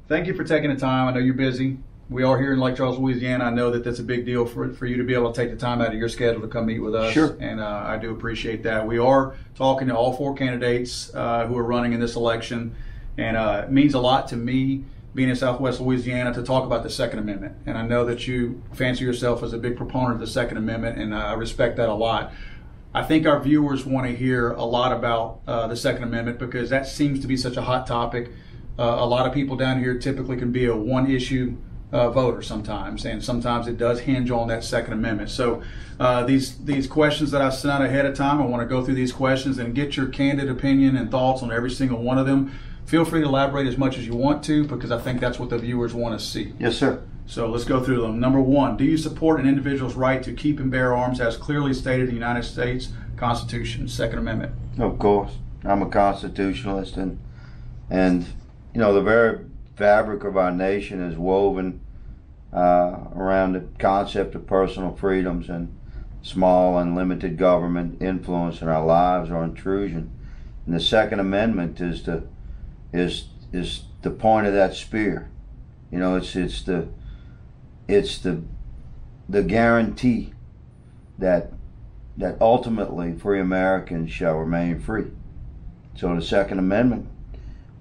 Thank you for taking the time. I know you're busy. We are here in Lake Charles, Louisiana. I know that that's a big deal for you to be able to take the time out of your schedule to come meet with us. Sure. And I do appreciate that. We are talking to all 4 candidates who are running in this election. And it means a lot to me, being in Southwest Louisiana, to talk about the Second Amendment. And I know that you fancy yourself as a big proponent of the Second Amendment, and I respect that a lot. I think our viewers want to hear a lot about the Second Amendment because that seems to be such a hot topic. A lot of people down here typically can be a one-issue voter sometimes, and sometimes it does hinge on that Second Amendment. So these questions that I sent out ahead of time, I want to go through these questions and get your candid opinion and thoughts on every single one of them. Feel free to elaborate as much as you want to, because I think that's what the viewers want to see. Yes, sir. So let's go through them. Number 1, do you support an individual's right to keep and bear arms as clearly stated in the United States Constitution, Second Amendment? Of course. I'm a constitutionalist, and you know, the very fabric of our nation is woven around the concept of personal freedoms and small and limited government influence in our lives or intrusion. And the Second Amendment is the point of that spear. You know, it's the guarantee that ultimately free Americans shall remain free. So the Second Amendment,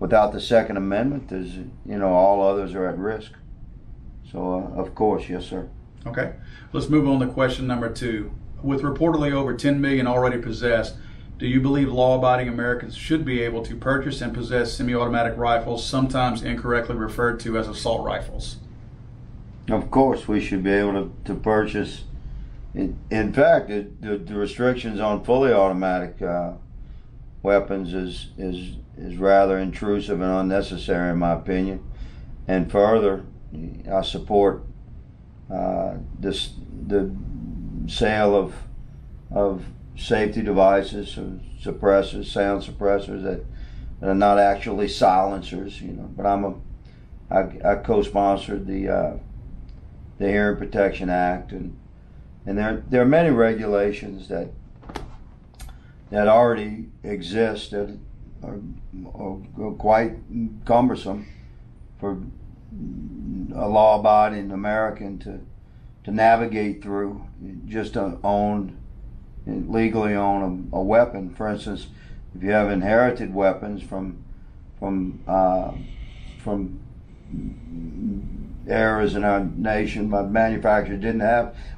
without the Second Amendment, there's, you know, all others are at risk. So of course, yes, sir. Okay, let's move on to question number 2. With reportedly over 10 million already possessed, do you believe law-abiding Americans should be able to purchase and possess semi-automatic rifles, sometimes incorrectly referred to as assault rifles? Of course, we should be able to purchase. In fact, the restrictions on fully automatic weapons is rather intrusive and unnecessary, in my opinion. And further, I support the sale of safety devices, or suppressors, sound suppressors that are not actually silencers. You know, but I co-sponsored the Hearing Protection Act, and there are many regulations that already exist that are quite cumbersome for a law-abiding American to navigate through, just to legally own a weapon. For instance, if you have inherited weapons from eras in our nation, but manufacturers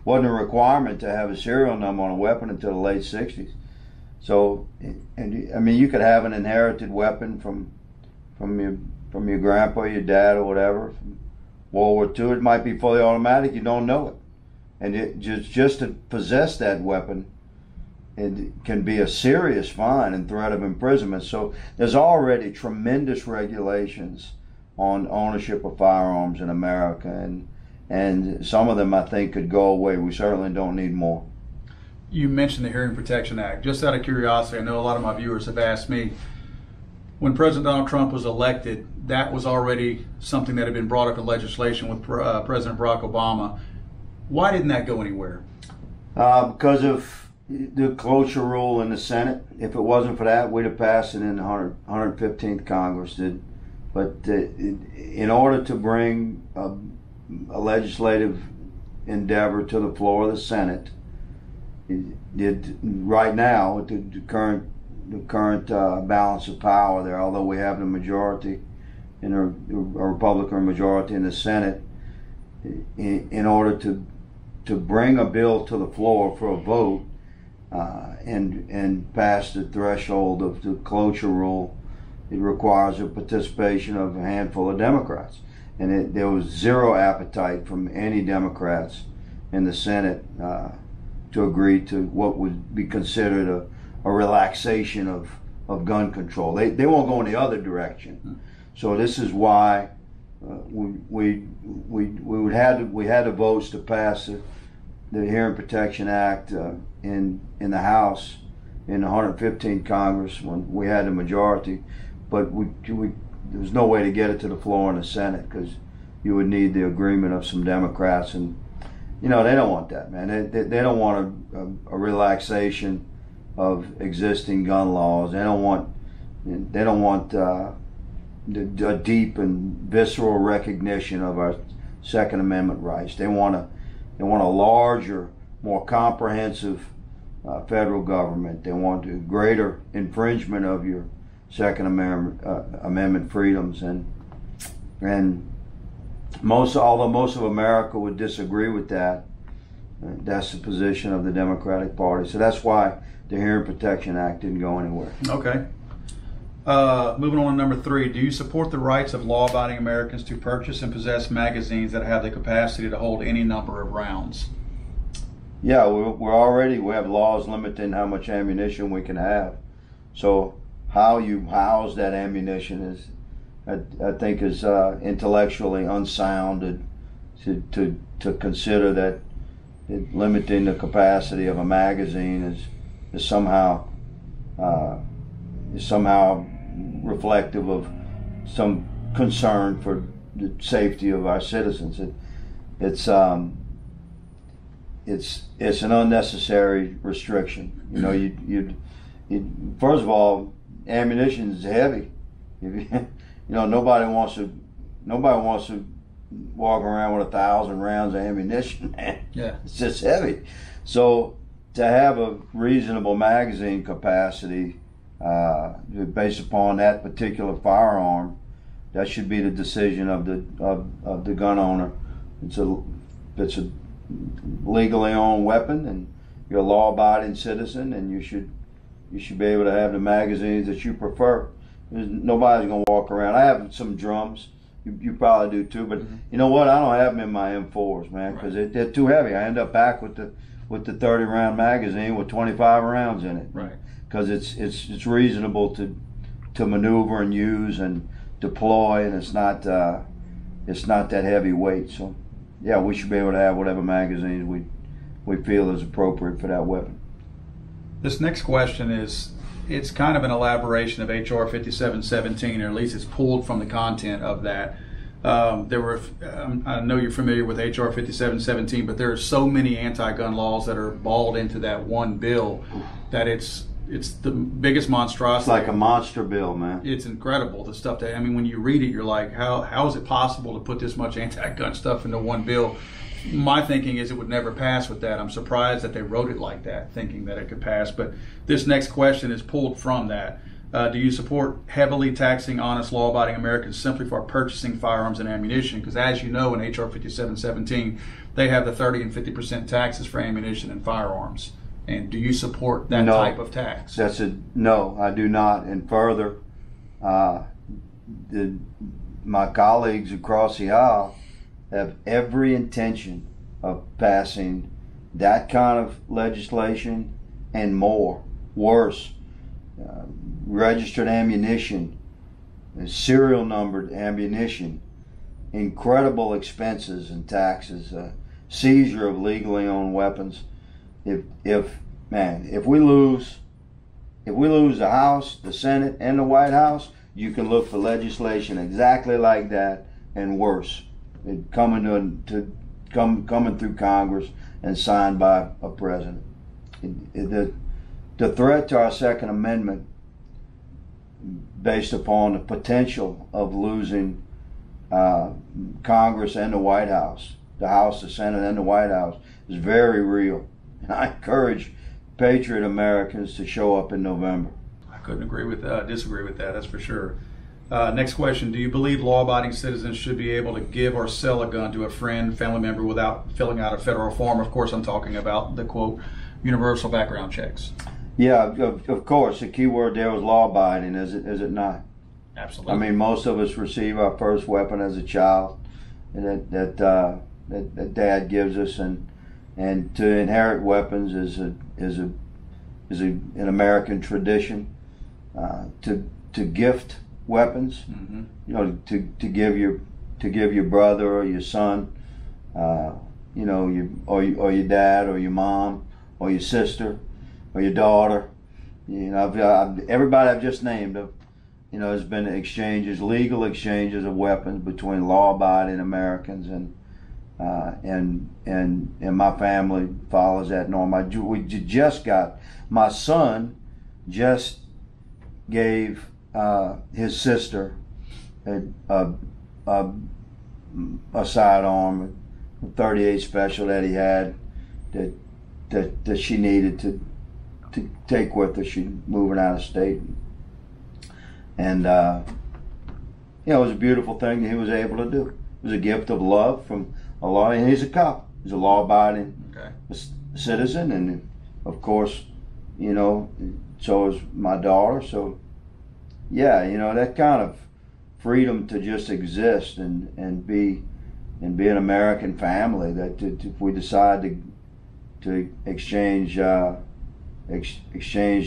wasn't a requirement to have a serial number on a weapon until the late 60s. So, and I mean, you could have an inherited weapon from your grandpa, your dad, or whatever, from World War II. It might be fully automatic, you don't know it. And just to possess that weapon, it can be a serious fine and threat of imprisonment. So there's already tremendous regulations on ownership of firearms in America, and some of them I think could go away. We certainly don't need more. You mentioned the Hearing Protection Act. Just out of curiosity, I know a lot of my viewers have asked me, when President Donald Trump was elected, that was already something that had been brought up in legislation with President Barack Obama. Why didn't that go anywhere? Because of the cloture rule in the Senate. If it wasn't for that, we'd have passed it in the 115th Congress. But in order to bring a legislative endeavor to the floor of the Senate, right now, with the current balance of power there, although we have the majority in a Republican majority in the Senate, in order to bring a bill to the floor for a vote and pass the threshold of the cloture rule, it requires the participation of a handful of Democrats. And there was zero appetite from any Democrats in the Senate to agree to what would be considered a relaxation of gun control. They won't go in the other direction. So this is why we had the votes to pass the Hearing Protection Act in the House in the 115th Congress when we had the majority, but there was no way to get it to the floor in the Senate because you would need the agreement of some Democrats, and you know they don't want that, man. They don't want a relaxation of existing gun laws. They don't want a deep and visceral recognition of our Second Amendment rights. They want a larger, more comprehensive federal government. They want a greater infringement of your Second Amendment freedoms, and although most of America would disagree with that, that's the position of the Democratic Party. So that's why the Hearing Protection Act didn't go anywhere. Okay. Moving on to number 3, do you support the rights of law-abiding Americans to purchase and possess magazines that have the capacity to hold any number of rounds? Yeah, we have laws limiting how much ammunition we can have. So how you house that ammunition is, I think, is intellectually unsound to consider that limiting the capacity of a magazine is somehow reflective of some concern for the safety of our citizens. It's an unnecessary restriction. You know, you first of all, ammunition is heavy. Nobody wants to walk around with 1,000 rounds of ammunition, man. Yeah, it's just heavy. So to have a reasonable magazine capacity based upon that particular firearm, that should be the decision of the gun owner. It's a legally owned weapon, and you're a law-abiding citizen, and you should be able to have the magazines that you prefer. Nobody's gonna walk around. I have some drums. You probably do too, but you know what? I don't have them in my M4s, man, because they're too heavy. I end up back with the 30-round magazine with 25 rounds in it. Right. Because it's reasonable to maneuver and use and deploy, and it's not that heavy weight. So yeah, we should be able to have whatever magazines we feel is appropriate for that weapon. This next question it's kind of an elaboration of H.R. 5717, or at least it's pulled from the content of that. I know you're familiar with H.R. 5717, but there are so many anti-gun laws that are balled into that one bill that it's the biggest monstrosity. It's like a monster bill, man. It's incredible, the stuff that, I mean, when you read it, you're like, how is it possible to put this much anti-gun stuff into one bill? My thinking is it would never pass with that. I'm surprised that they wrote it like that, thinking that it could pass. But this next question is pulled from that. Do you support heavily taxing honest, law-abiding Americans simply for purchasing firearms and ammunition? Because as you know, in H.R. 5717, they have the 30 and 50% taxes for ammunition and firearms. And do you support that type of tax? No, I do not. And further, my colleagues across the aisle have every intention of passing that kind of legislation and more. Worse, registered ammunition, serial numbered ammunition, incredible expenses and taxes, seizure of legally owned weapons. If we lose the House, the Senate, and the White House, you can look for legislation exactly like that and worse, coming through Congress and signed by a president. The threat to our Second Amendment, based upon the potential of losing Congress and the White House, the House, the Senate, and the White House, is very real. And I encourage patriot Americans to show up in November. I couldn't disagree with that, that's for sure. Next question, do you believe law-abiding citizens should be able to give or sell a gun to a friend, family member without filling out a federal form? Of course, I'm talking about the, quote, universal background checks. Yeah, of course. The key word there was law-abiding, is it not? Absolutely. I mean, most of us receive our first weapon as a child, and that Dad gives us, and to inherit weapons is an American tradition. To gift weapons, to give your brother or your son, or your dad or your mom or your sister or your daughter. Everybody I've just named, has been legal exchanges of weapons between law-abiding Americans, and my family follows that norm. My son just gave his sister a sidearm, a 38 special that he had that she needed to take with her. She's moving out of state, and it was a beautiful thing that he was able to do. It was a gift of love from a law, and he's a cop. He's a law-abiding citizen, and of course, so is my daughter. So, yeah, that kind of freedom to just exist and be an American family. That if we decide to exchange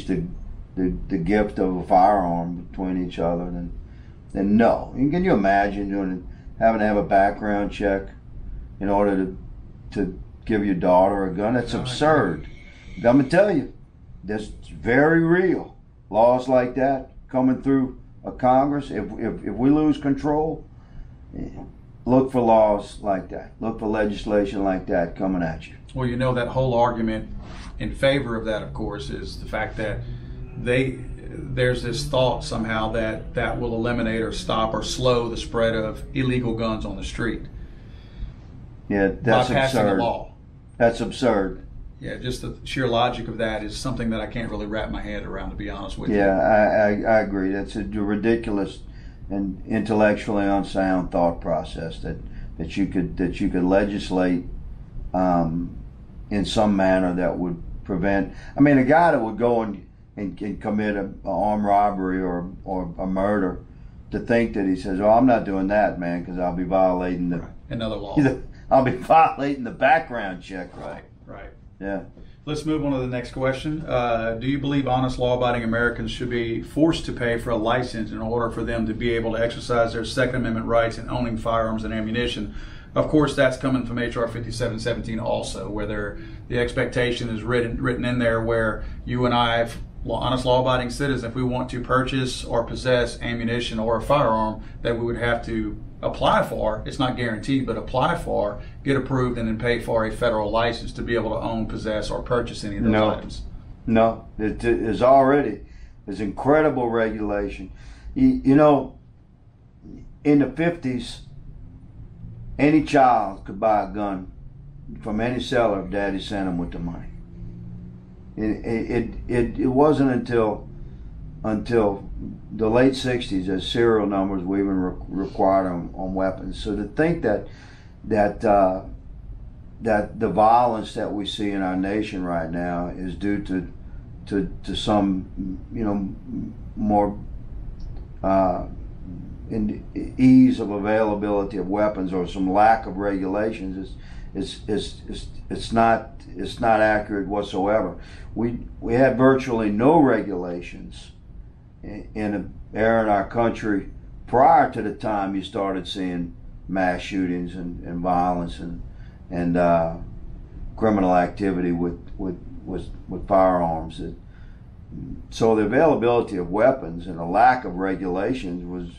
the gift of a firearm between each other, then no. Can you imagine having to have a background check in order to give your daughter a gun? That's absurd. I'm gonna tell you, that's very real. Laws like that coming through a Congress. If we lose control, look for laws like that. Look for legislation like that coming at you. Well, that whole argument in favor of that, of course, is the fact that there's this thought somehow that will eliminate or stop or slow the spread of illegal guns on the street. Yeah, that's by passing absurd. a law. That's absurd. Yeah, just the sheer logic of that is something that I can't really wrap my head around, to be honest with you. Yeah, I agree. That's a ridiculous and intellectually unsound thought process that you could legislate in some manner that would prevent. I mean, a guy that would go and commit an armed robbery or a murder, to think that he says, "Oh, I'm not doing that, man, because I'll be violating another law. I'll be violating the background check." Right. Yeah. Let's move on to the next question. Do you believe honest, law-abiding Americans should be forced to pay for a license in order for them to be able to exercise their Second Amendment rights in owning firearms and ammunition? Of course, that's coming from H.R. 5717 also, where the expectation is written in there where you and I, honest, law-abiding citizens, if we want to purchase or possess ammunition or a firearm, that we would have to apply for. It's not guaranteed, but apply for, get approved, and then pay for a federal license to be able to own, possess, or purchase any of those items. No, there's incredible regulation. In the 50s, any child could buy a gun from any seller if Daddy sent him with the money. It wasn't until the late 60s that serial numbers were even required on weapons. So to think that the violence that we see in our nation right now is due to some more ease of availability of weapons or some lack of regulations it's not accurate whatsoever. We had virtually no regulations in an era in our country prior to the time you started seeing mass shootings and violence and criminal activity with firearms. So the availability of weapons and a lack of regulations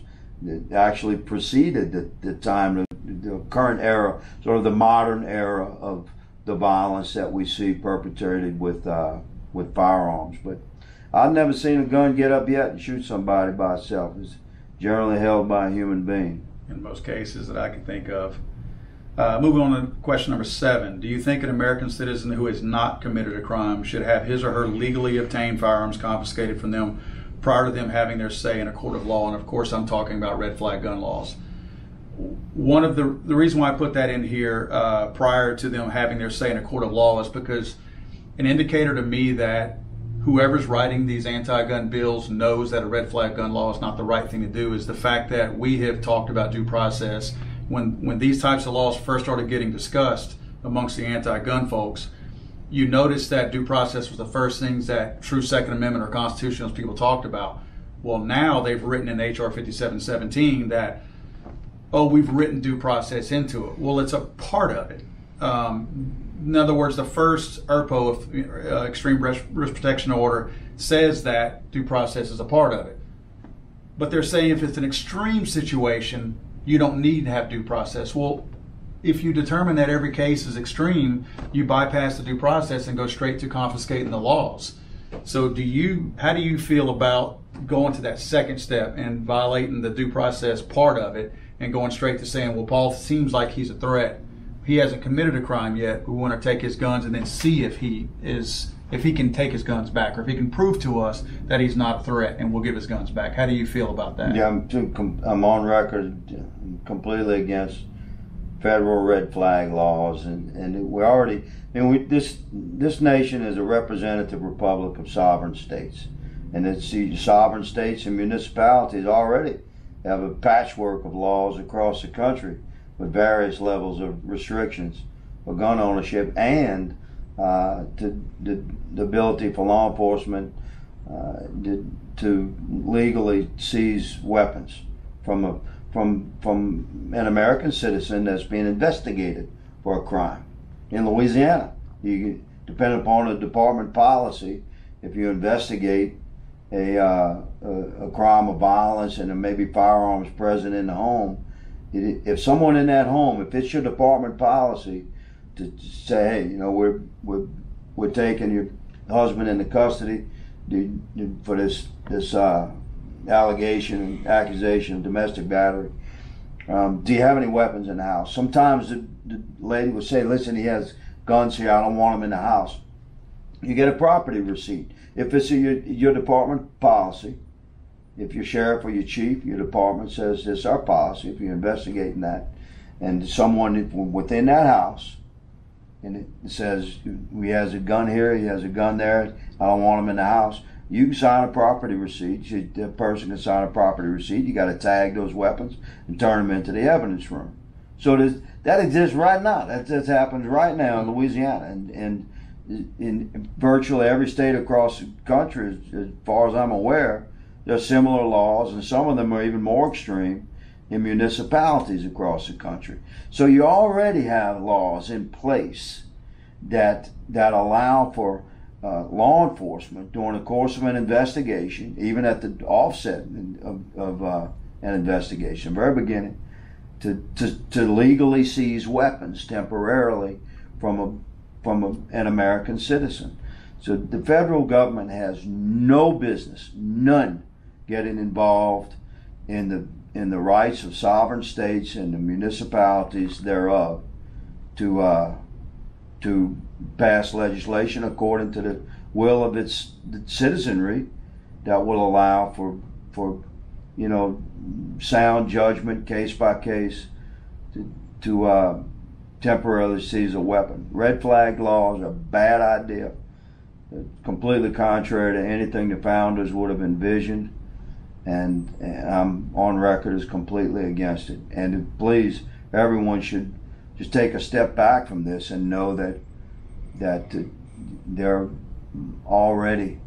actually preceded the time, the current era, sort of the modern era of the violence that we see perpetrated with firearms. But I've never seen a gun get up yet and shoot somebody by itself. It's generally held by a human being. In most cases that I can think of. Moving on to question number 7. Do you think an American citizen who has not committed a crime should have his or her legally obtained firearms confiscated from them prior to them having their say in a court of law? And of course I'm talking about red flag gun laws. One of the reason why I put that in here prior to them having their say in a court of law is because an indicator to me that whoever's writing these anti-gun bills knows that a red flag gun law is not the right thing to do is the fact that we have talked about due process. When these types of laws first started getting discussed amongst the anti-gun folks, you noticed that due process was the first things that true Second Amendment or constitutionalist people talked about. Well, now they've written in H.R. 5717 that, oh, we've written due process into it. Well, it's a part of it. In other words, the first ERPO, Extreme Risk Protection Order, says that due process is a part of it. But they're saying if it's an extreme situation, you don't need to have due process. Well, if you determine that every case is extreme, you bypass the due process and go straight to confiscating the laws. So how do you feel about going to that second step and violating the due process part of it and going straight to saying, well, Paul seems like he's a threat. He hasn't committed a crime yet. We want to take his guns and then see if he can take his guns back, or if he can prove to us that he's not a threat, and we'll give his guns back. How do you feel about that? Yeah, I'm on record completely against federal red flag laws, and we already. This nation is a representative republic of sovereign states, and it's the sovereign states and municipalities already have a patchwork of laws across the country with various levels of restrictions for gun ownership and the ability for law enforcement to legally seize weapons from an American citizen that's being investigated for a crime. In Louisiana, depending upon the department policy, if you investigate a crime of violence and there may be firearms present in the home, if someone in that home, if it's your department policy to say, hey, we're taking your husband into custody for this accusation of domestic battery. Do you have any weapons in the house? Sometimes the lady will say, listen, he has guns here, I don't want them in the house. You get a property receipt. If it's your department policy, if your sheriff or your chief, your department says this is our policy, if you're investigating that, and someone within that house, and it says he has a gun here, he has a gun there, I don't want him in the house, you can sign a property receipt. The person can sign a property receipt. You got to tag those weapons and turn them into the evidence room. So that exists right now. That happens right now in Louisiana, and in virtually every state across the country, as far as I'm aware, there are similar laws, and some of them are even more extreme in municipalities across the country. So you already have laws in place that allow for law enforcement during the course of an investigation, even at the offset of an investigation, very beginning, to legally seize weapons temporarily from an American citizen. So the federal government has no business, none, getting involved in the rights of sovereign states and the municipalities thereof to pass legislation according to the will of its citizenry that will allow for sound judgment, case by case, to temporarily seize a weapon. Red flag laws are a bad idea, completely contrary to anything the founders would have envisioned, and I'm on record as completely against it. And please, everyone should just take a step back from this and know that there are already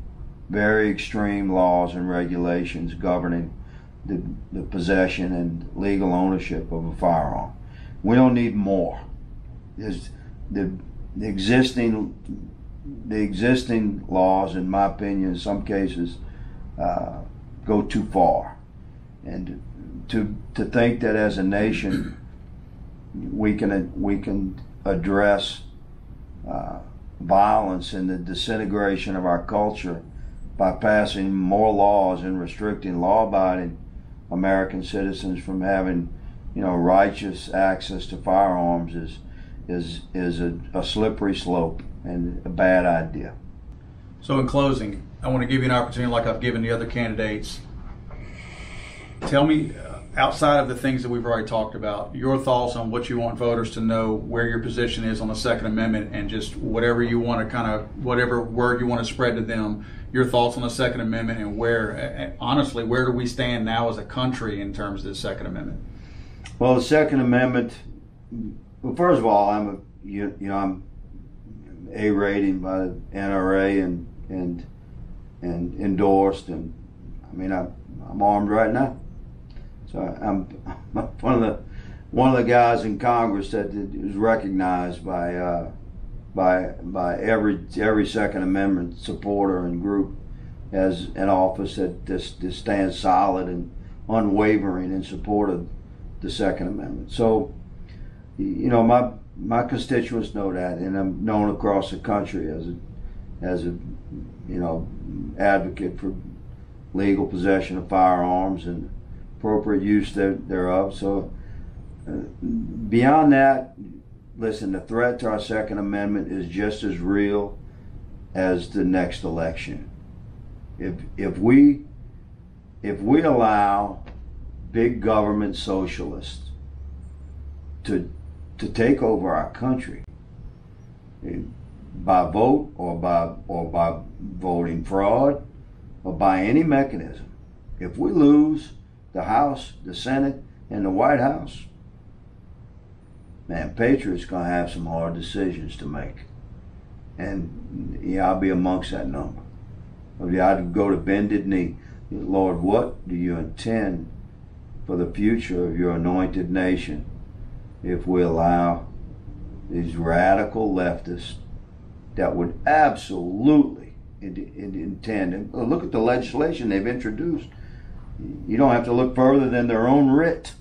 very extreme laws and regulations governing the possession and legal ownership of a firearm. We don't need more. The existing laws, in my opinion, in some cases, go too far. And to think that as a nation we can address violence and the disintegration of our culture by passing more laws and restricting law-abiding American citizens from having, righteous access to firearms is a slippery slope and a bad idea. So in closing, I want to give you an opportunity, like I've given the other candidates. Tell me, outside of the things that we've already talked about, your thoughts on what you want voters to know, where your position is on the Second Amendment, and just whatever you want to whatever word you want to spread to them, your thoughts on the Second Amendment, and honestly, where do we stand now as a country in terms of the Second Amendment? Well, the Second Amendment, well, first of all, I'm A rating by the NRA and endorsed, and I'm armed right now. So I'm one of the guys in Congress that is recognized by every Second Amendment supporter and group as an office that stands solid and unwavering in support of the Second Amendment. So, my constituents know that, and I'm known across the country as a advocate for legal possession of firearms and appropriate use thereof. So beyond that, listen, the threat to our Second Amendment is just as real as the next election. If we allow big government socialists to take over our country by vote or by voting fraud or by any mechanism, if we lose the House, the Senate, and the White House, man, patriots gonna have some hard decisions to make. And yeah, I'll be amongst that number. I'd go to bended knee. Lord, what do you intend for the future of your anointed nation if we allow these radical leftists that would absolutely intend, and look at the legislation they've introduced. You don't have to look further than their own writ.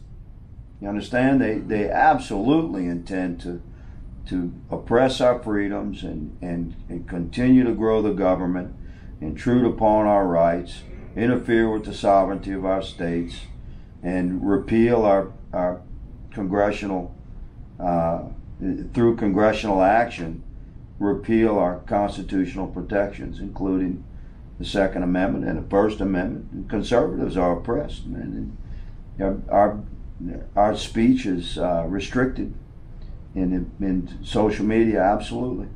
You understand? They absolutely intend to oppress our freedoms and continue to grow the government, intrude upon our rights, interfere with the sovereignty of our states, and repeal our congressional, through congressional action, repeal our constitutional protections, including the Second Amendment and the First Amendment. And conservatives are oppressed, man. And our speech is restricted in social media, absolutely.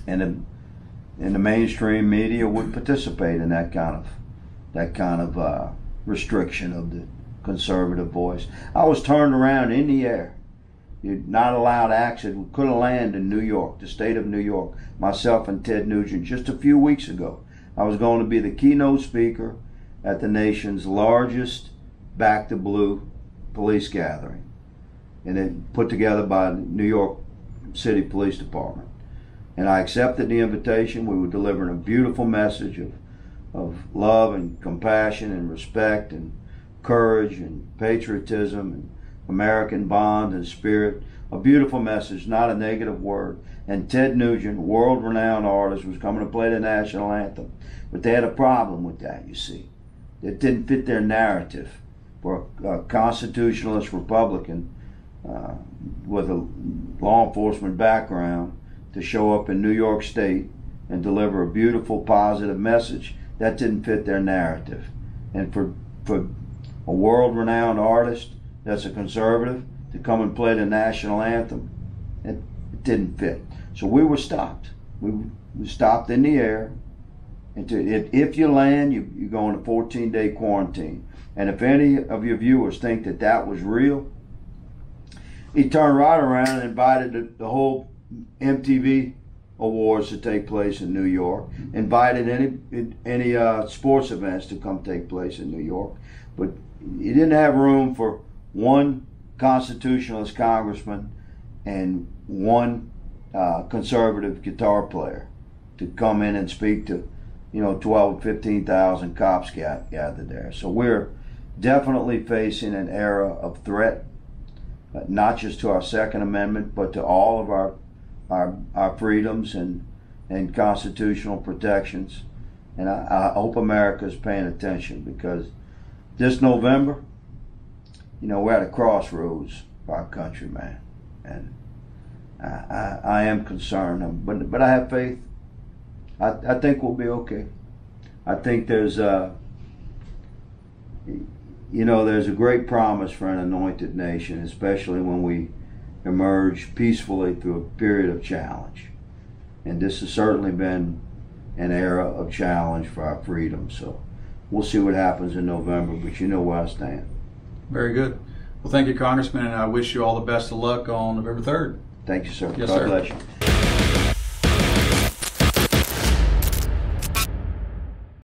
And the mainstream media would participate in that kind of restriction of the conservative voice. I was turned around in the air. You're not allowed access. We couldn't land in New York, the state of New York. Myself and Ted Nugent, just a few weeks ago, I was going to be the keynote speaker at the nation's largest Back to Blue police gathering, and it put together by the New York City Police Department. And I accepted the invitation. We were delivering a beautiful message of love and compassion and respect and courage and patriotism and American bond and spirit. A beautiful message, not a negative word. And Ted Nugent, world-renowned artist, was coming to play the national anthem. But they had a problem with that, you see. It didn't fit their narrative for a constitutionalist Republican with a law enforcement background to show up in New York State and deliver a beautiful, positive message. That didn't fit their narrative. And for a world-renowned artist that's a conservative to come and play the national anthem, it didn't fit. So we were stopped. We stopped in the air. And if you land, you go on a 14-day quarantine. And if any of your viewers think that was real, he turned right around and invited the whole MTV Awards to take place in New York, invited any sports events to come take place in New York, but he didn't have room for one constitutionalist congressman and one conservative guitar player to come in and speak to 12 or 15,000 cops gathered there. So we're definitely facing an era of threat, not just to our Second Amendment, but to all of our freedoms and constitutional protections. And I hope America is paying attention, because this November, we're at a crossroads for our country, man. And I am concerned, but I have faith. I think we'll be okay. I think there's a great promise for an anointed nation, especially when we emerge peacefully through a period of challenge. And this has certainly been an era of challenge for our freedom. So we'll see what happens in November, but you know where I stand. Very good. Well, thank you, Congressman, and I wish you all the best of luck on November 3rd. Thank you, sir. Yes, God sir. bless you.